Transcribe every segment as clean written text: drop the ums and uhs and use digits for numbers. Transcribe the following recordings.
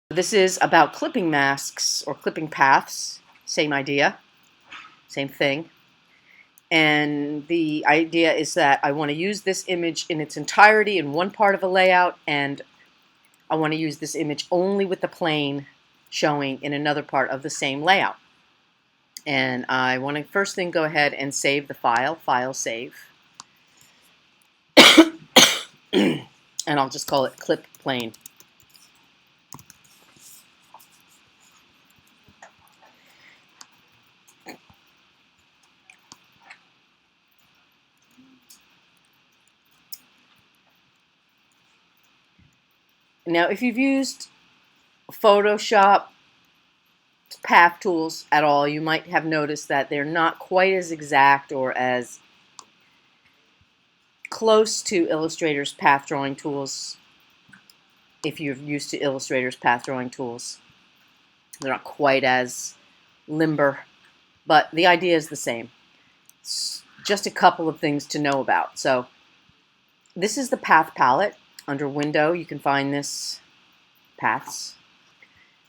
This is about clipping masks or clipping paths. Same idea, same thing. And the idea is that I want to use this image in its entirety in one part of a layout, and I want to use this image only with the plane showing in another part of the same layout. And I want to first thing go ahead and save the file save. And I'll just call it clip plane. Now, if you've used Photoshop path tools at all, you might have noticed that they're not quite as exact or as close to Illustrator's path drawing tools. If you're used to Illustrator's path drawing tools, they're not quite as limber, but the idea is the same. It's just a couple of things to know about. So this is the path palette. Under Window, you can find this, Paths.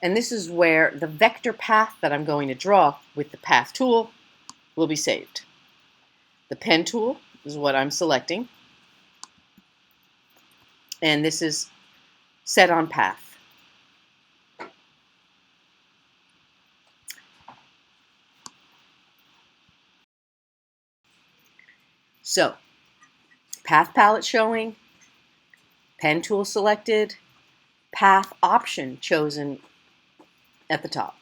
And this is where the vector path that I'm going to draw with the path tool will be saved. The pen tool is what I'm selecting. And this is set on path. So, path palette showing, pen tool selected, path option chosen at the top.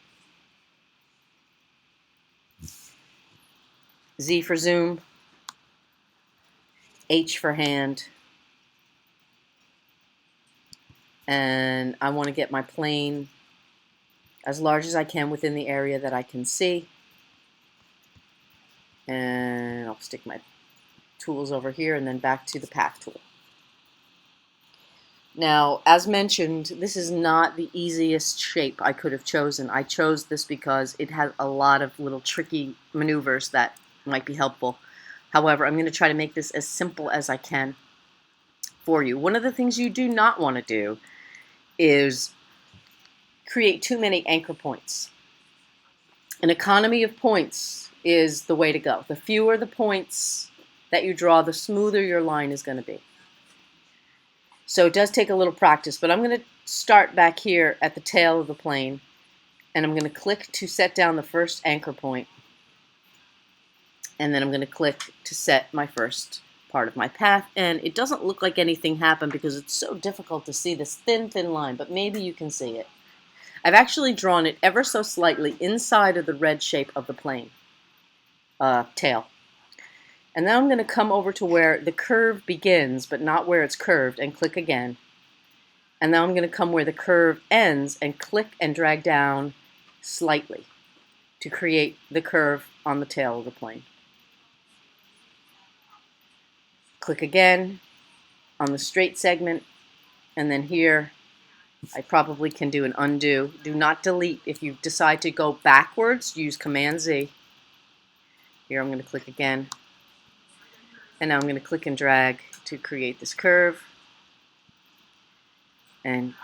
Z for zoom, H for hand, and I want to get my plane as large as I can within the area that I can see. And I'll stick my tools over here and then back to the path tool. Now, as mentioned, this is not the easiest shape I could have chosen. I chose this because it has a lot of little tricky maneuvers that might be helpful. However, I'm going to try to make this as simple as I can for you. One of the things you do not want to do is create too many anchor points. An economy of points is the way to go. The fewer the points that you draw, the smoother your line is going to be. So it does take a little practice, but I'm going to start back here at the tail of the plane, and I'm going to click to set down the first anchor point, and then I'm going to click to set my first part of my path. And it doesn't look like anything happened because it's so difficult to see this thin line, but maybe you can see it. I've actually drawn it ever so slightly inside of the red shape of the plane tail. And now I'm going to come over to where the curve begins, but not where it's curved, and click again. And now I'm going to come where the curve ends and click and drag down slightly to create the curve on the tail of the plane. Click again on the straight segment, and then here I probably can do an undo. Do not delete. If you decide to go backwards, use Command Z. Here I'm going to click again. And now I'm going to click and drag to create this curve. And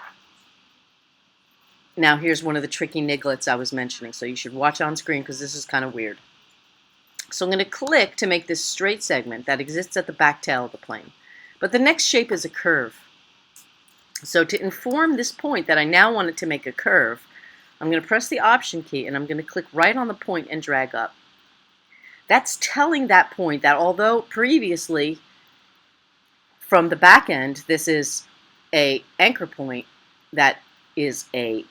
now here's one of the tricky niglets I was mentioning. So you should watch on screen because this is kind of weird. So I'm going to click to make this straight segment that exists at the back tail of the plane. But the next shape is a curve. So to inform this point that I now want it to make a curve, I'm going to press the Option key and I'm going to click right on the point and drag up. That's telling that point that although previously from the back end this is a anchor point that is a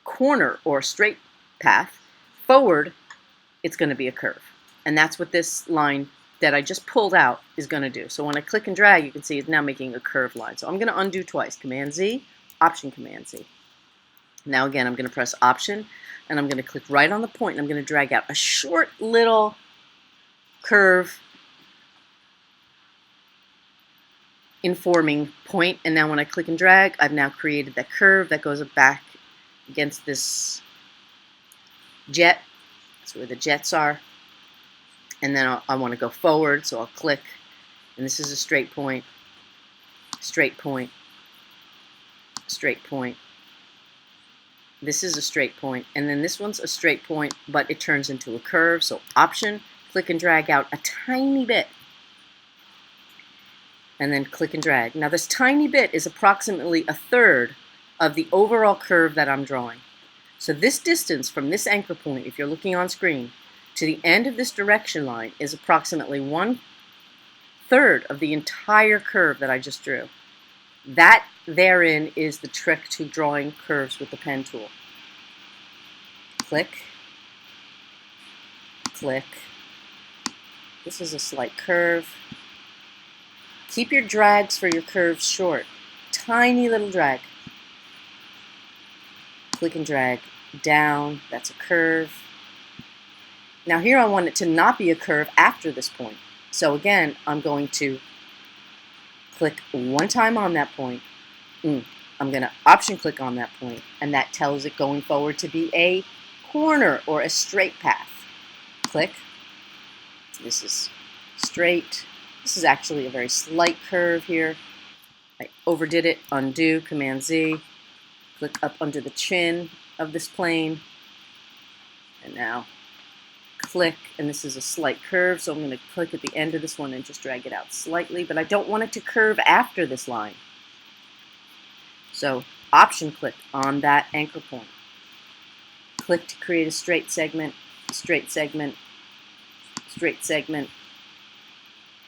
corner or straight path, forward it's going to be a curve. And that's what this line that I just pulled out is going to do. So when I click and drag, you can see it's now making a curved line. So I'm going to undo twice. Command Z, Option, Command Z. Now again, I'm going to press Option, and I'm going to click right on the point, and I'm going to drag out a short little curve informing point. And now when I click and drag, I've now created that curve that goes back against this jet. That's where the jets are. And then I want to go forward, so I'll click, and this is a straight point, straight point, straight point, this is a straight point, and then this one's a straight point, but it turns into a curve. So Option, click and drag out a tiny bit, and then click and drag. Now this tiny bit is approximately a third of the overall curve that I'm drawing. So this distance from this anchor point, if you're looking on screen, to the end of this direction line is approximately 1/3 of the entire curve that I just drew. That therein is the trick to drawing curves with the pen tool. Click, click. This is a slight curve. Keep your drags for your curves short. Tiny little drag. Click and drag down. That's a curve. Now here I want it to not be a curve after this point. So again, I'm going to click one time on that point. I'm going to Option click on that point, and that tells it going forward to be a corner or a straight path. Click. This is straight. This is actually a very slight curve here. I overdid it. Undo, Command Z. Click up under the chin of this plane. And now click, and this is a slight curve, so I'm going to click at the end of this one and just drag it out slightly, but I don't want it to curve after this line. So Option click on that anchor point. Click to create a straight segment, straight segment, straight segment,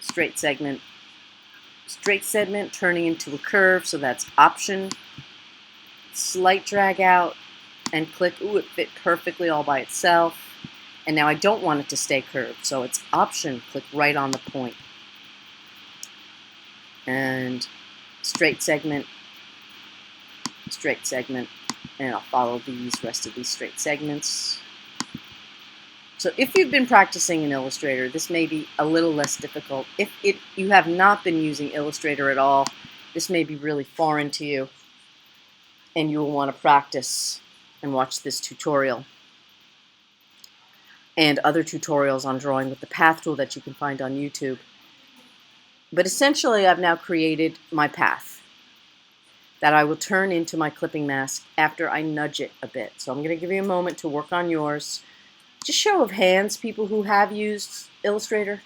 straight segment, straight segment, turning into a curve, so that's Option, slight drag out, and click. Ooh, it fit perfectly all by itself. And now I don't want it to stay curved, so it's Option, click right on the point. And straight segment, and I'll follow these rest of these straight segments. So if you've been practicing in Illustrator, this may be a little less difficult. If you have not been using Illustrator at all, this may be really foreign to you, and you will want to practice and watch this tutorial and other tutorials on drawing with the path tool that you can find on YouTube. But essentially, I've now created my path that I will turn into my clipping mask after I nudge it a bit. So I'm going to give you a moment to work on yours. Just show of hands, people who have used Illustrator.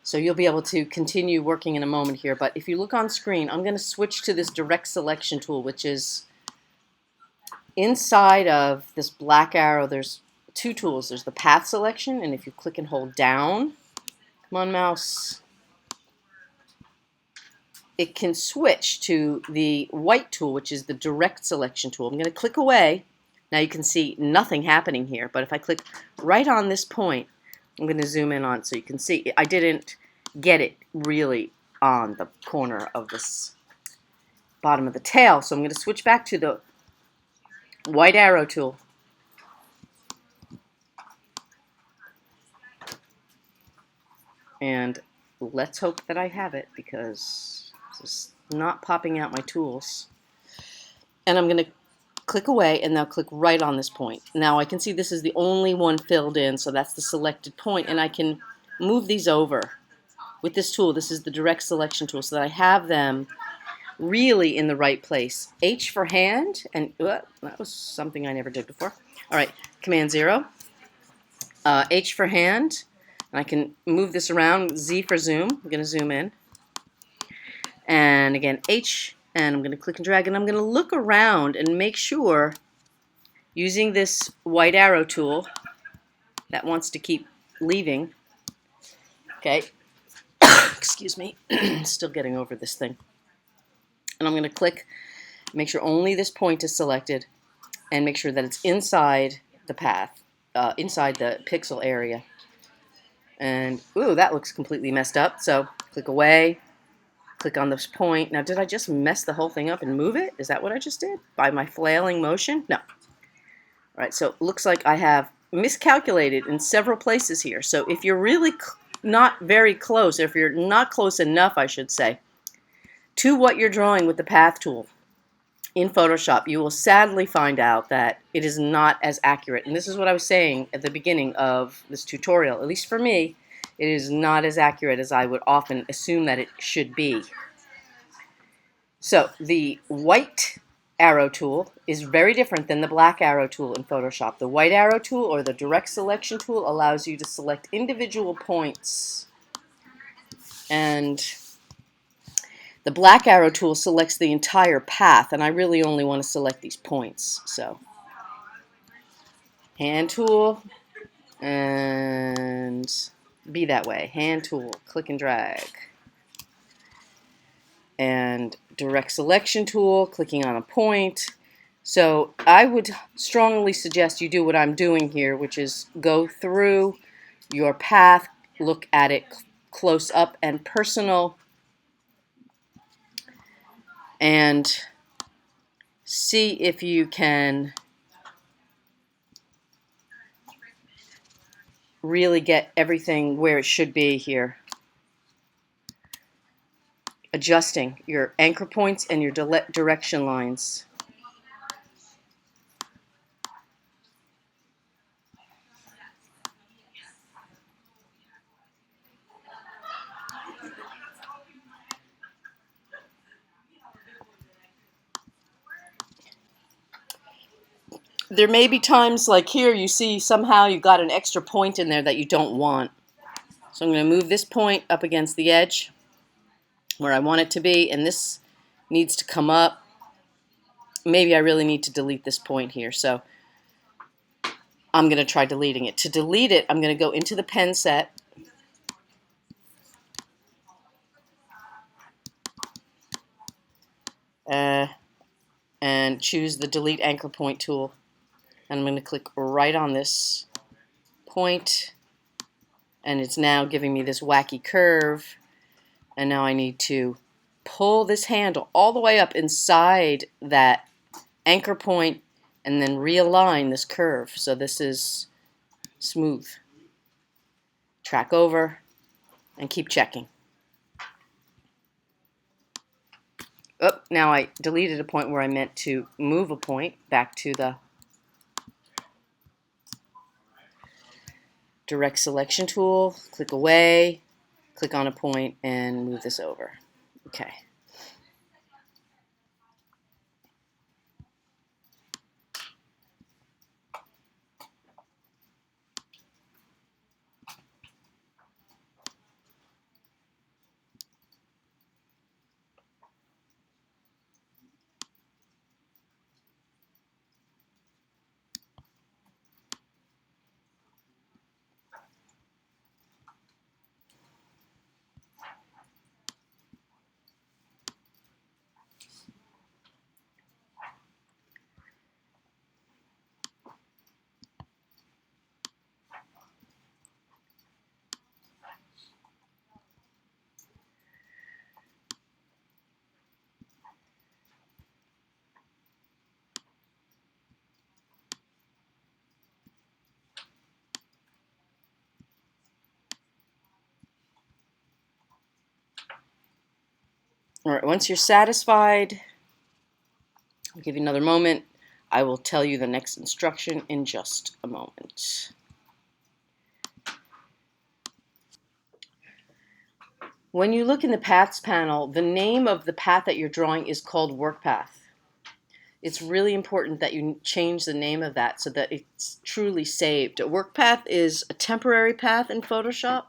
So you'll be able to continue working in a moment here. But if you look on screen, I'm going to switch to this direct selection tool, which is inside of this black arrow. There's two tools. There's the path selection, and if you click and hold down, come on mouse, it can switch to the white tool, which is the direct selection tool. I'm going to click away. Now you can see nothing happening here, but if I click right on this point, I'm going to zoom in on so you can see I didn't get it really on the corner of this bottom of the tail. So I'm going to switch back to the white arrow tool. And let's hope that I have it, because it's not popping out my tools. And I'm going to click away, and now click right on this point. Now I can see this is the only one filled in, so that's the selected point, and I can move these over with this tool. This is the direct selection tool, so that I have them really in the right place. H for hand, and that was something I never did before. All right, Command 0. H for hand. I can move this around. Z for zoom. I'm going to zoom in. And again, H, and I'm going to click and drag, and I'm going to look around and make sure, using this white arrow tool that wants to keep leaving. Okay. Excuse me. Still getting over this thing. And I'm going to click, make sure only this point is selected, and make sure that it's inside the path, inside the pixel area. And, ooh, that looks completely messed up. So click away, click on this point. Now, did I just mess the whole thing up and move it? Is that what I just did? By my flailing motion? No. All right, so it looks like I have miscalculated in several places here. So if you're really not very close, or if you're not close enough, I should say, to what you're drawing with the path tool in Photoshop, you will sadly find out that it is not as accurate. And this is what I was saying at the beginning of this tutorial. At least for me, it is not as accurate as I would often assume that it should be. So the white arrow tool is very different than the black arrow tool in Photoshop. The white arrow tool, or the direct selection tool, allows you to select individual points, and the black arrow tool selects the entire path, and I really only want to select these points. So hand tool, and be that way. Hand tool, click and drag. And direct selection tool, clicking on a point. So I would strongly suggest you do what I'm doing here, which is go through your path, look at it close up and personal, and see if you can really get everything where it should be here. Adjusting your anchor points and your direction lines. There may be times like here you see somehow you got an extra point in there that you don't want. So I'm going to move this point up against the edge where I want it to be, and this needs to come up. Maybe I really need to delete this point here, so I'm going to try deleting it. To delete it, I'm going to go into the pen set, and choose the delete anchor point tool. And I'm going to click right on this point, and it's now giving me this wacky curve. And now I need to pull this handle all the way up inside that anchor point and then realign this curve so this is smooth. Track over and keep checking. Oh, now I deleted a point where I meant to move a point back to the direct selection tool, click away, click on a point, and move this over. Okay. All right, once you're satisfied, I'll give you another moment. I will tell you the next instruction in just a moment. When you look in the Paths panel, the name of the path that you're drawing is called Work Path. It's really important that you change the name of that so that it's truly saved. A work path is a temporary path in Photoshop,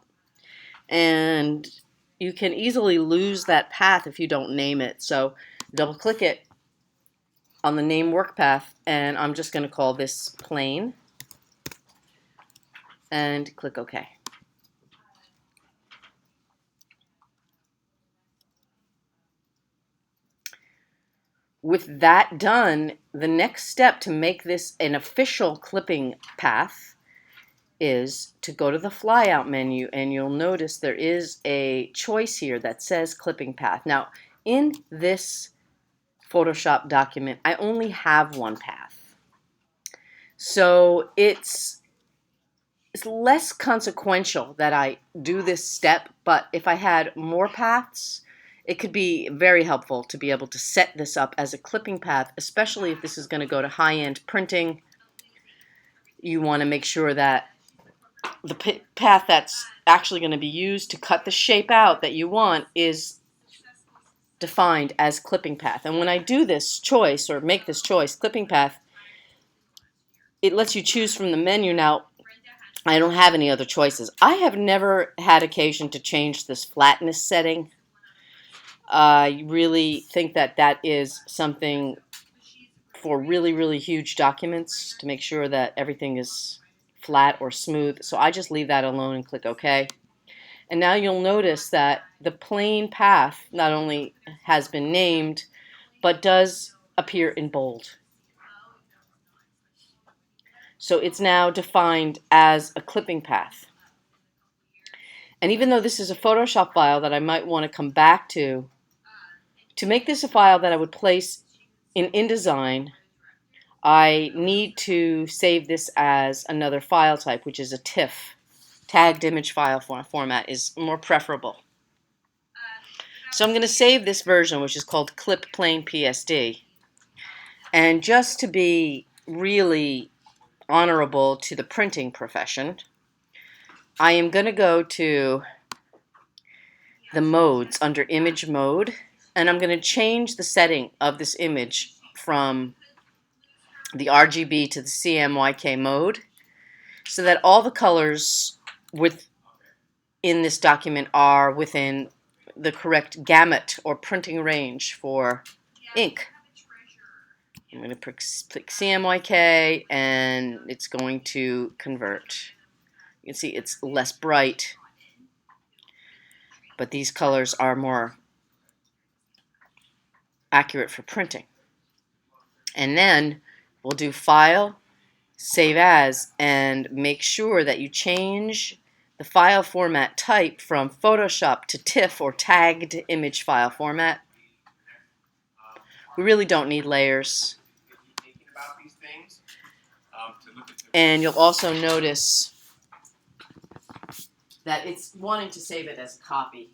and you can easily lose that path if you don't name it. So double click it on the name work path, and I'm just going to call this plain and click OK. With that done, the next step to make this an official clipping path is to go to the flyout menu, and you'll notice there is a choice here that says clipping path. Now, in this Photoshop document, I only have one path. So it's less consequential that I do this step, but if I had more paths, it could be very helpful to be able to set this up as a clipping path, especially if this is going to go to high-end printing. You want to make sure that the path that's actually going to be used to cut the shape out that you want does defined as clipping path. And when I do this choice, or make this choice, clipping path, it lets you choose from the menu. Now, I don't have any other choices. I have never had occasion to change this flatness setting. I really think that that is something for really, really huge documents to make sure that everything is flat or smooth. So I just leave that alone and click OK. And now you'll notice that the plane path not only has been named, but does appear in bold. So it's now defined as a clipping path. And even though this is a Photoshop file that I might want to come back to make this a file that I would place in InDesign, I need to save this as another file type, which is a TIFF. Tagged image file format is more preferable. So I'm going to save this version, which is called Clip Plane PSD. And just to be really honorable to the printing profession, I am going to go to the modes under image mode, and I'm going to change the setting of this image from the RGB to the CMYK mode so that all the colors within this document are within the correct gamut or printing range for ink. I'm going to click CMYK and it's going to convert. You can see it's less bright, but these colors are more accurate for printing. And then we'll do File, Save As, and make sure that you change the file format type from Photoshop to TIFF or tagged image file format. We really don't need layers. And you'll also notice that it's wanting to save it as a copy,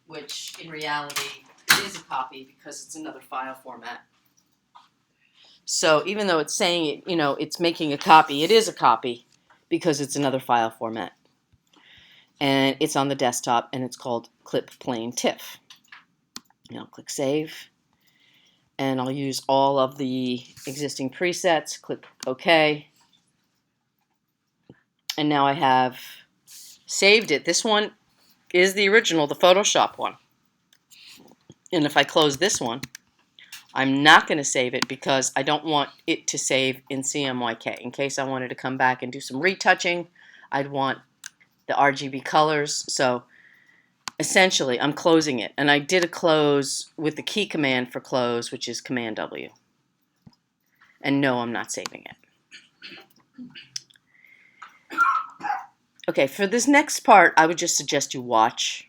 which in reality it is a copy because it's another file format. So even though it's saying it, it's making a copy, it is a copy because it's another file format. And it's on the desktop and it's called Clip Plane TIFF. And I'll click Save. And I'll use all of the existing presets, click OK. And now I have saved it. This one is the original, the Photoshop one. And if I close this one, I'm not going to save it because I don't want it to save in CMYK. In case I wanted to come back and do some retouching, I'd want the RGB colors. So essentially, I'm closing it. And I did a close with the key command for close, which is Command W. And no, I'm not saving it. Okay, for this next part, I would just suggest you watch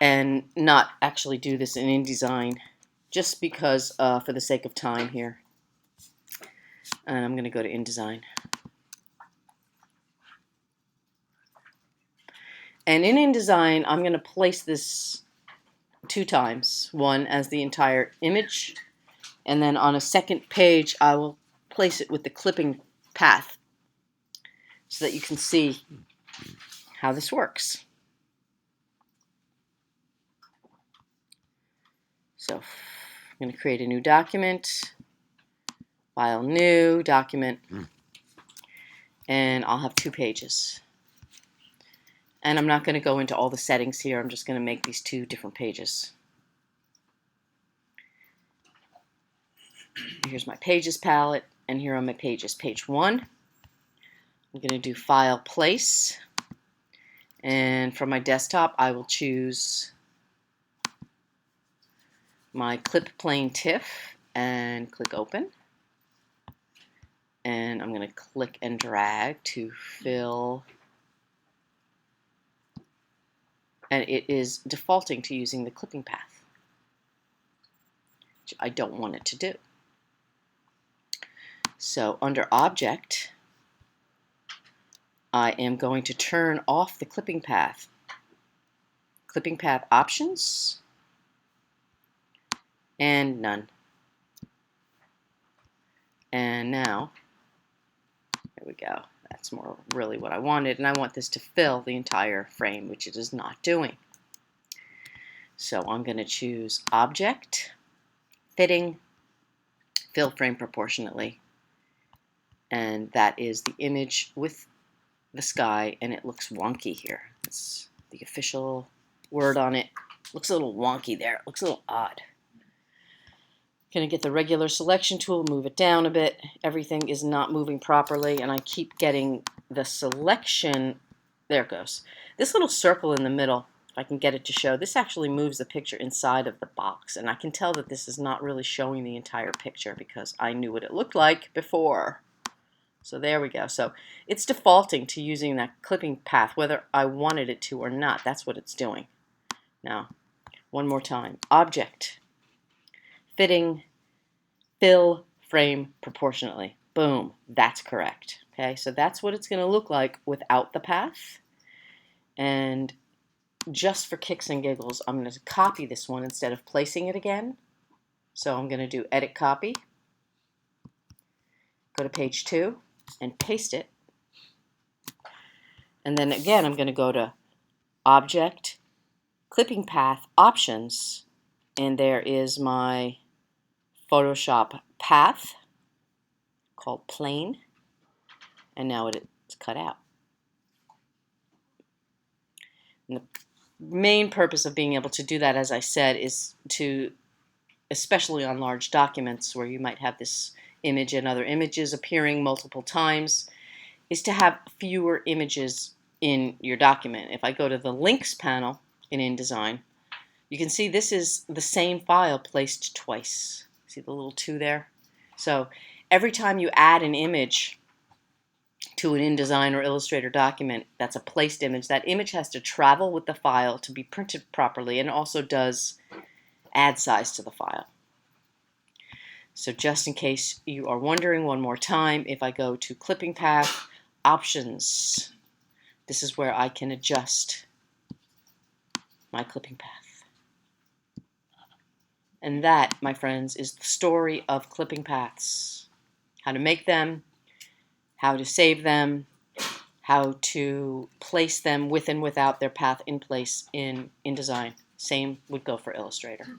and not actually do this in InDesign, just because for the sake of time here. And I'm going to go to InDesign. And in InDesign, I'm going to place this 2 times. One as the entire image, and then on a second page, I will place it with the clipping path so that you can see how this works. So I'm going to create a new document, File, New, Document, and I'll have 2 pages. And I'm not going to go into all the settings here. I'm just going to make these 2 different pages. Here's my pages palette, and here are my pages. Page 1, I'm going to do File, Place, and from my desktop I will choose my Clip Plane TIFF and click Open. And I'm going to click and drag to fill, and it is defaulting to using the clipping path, which I don't want it to do. So under Object, I am going to turn off the clipping path. Clipping path options, and none. And now, there we go. That's more really what I wanted, and I want this to fill the entire frame, which it is not doing. So I'm going to choose Object, Fitting, Fill Frame Proportionately. And that is the image with the sky, and it looks wonky here. It's the official word on it. Looks a little wonky there. It looks a little odd. Going to get the regular selection tool, move it down a bit. Everything is not moving properly, and I keep getting the selection. There it goes. This little circle in the middle, if I can get it to show, this actually moves the picture inside of the box, and I can tell that this is not really showing the entire picture because I knew what it looked like before. So there we go. So it's defaulting to using that clipping path, whether I wanted it to or not. That's what it's doing. Now, one more time. Object, Fitting, Fill Frame Proportionately. Boom. That's correct. Okay, so that's what it's going to look like without the path. And just for kicks and giggles, I'm going to copy this one instead of placing it again. So I'm going to do Edit Copy, go to page 2, and paste it. And then again, I'm going to go to Object, Clipping Path, Options, and there is my Photoshop path called Plane, and now it's cut out. And the main purpose of being able to do that, as I said, is to, especially on large documents where you might have this image and other images appearing multiple times, is to have fewer images in your document. If I go to the Links panel in InDesign, you can see this is the same file placed twice. See the little 2 there? So every time you add an image to an InDesign or Illustrator document that's a placed image, that image has to travel with the file to be printed properly, and also does add size to the file. So just in case you are wondering, one more time, if I go to Clipping Path, Options, this is where I can adjust my clipping path. And that, my friends, is the story of clipping paths. How to make them, how to save them, how to place them with and without their path in place in InDesign. Same would go for Illustrator.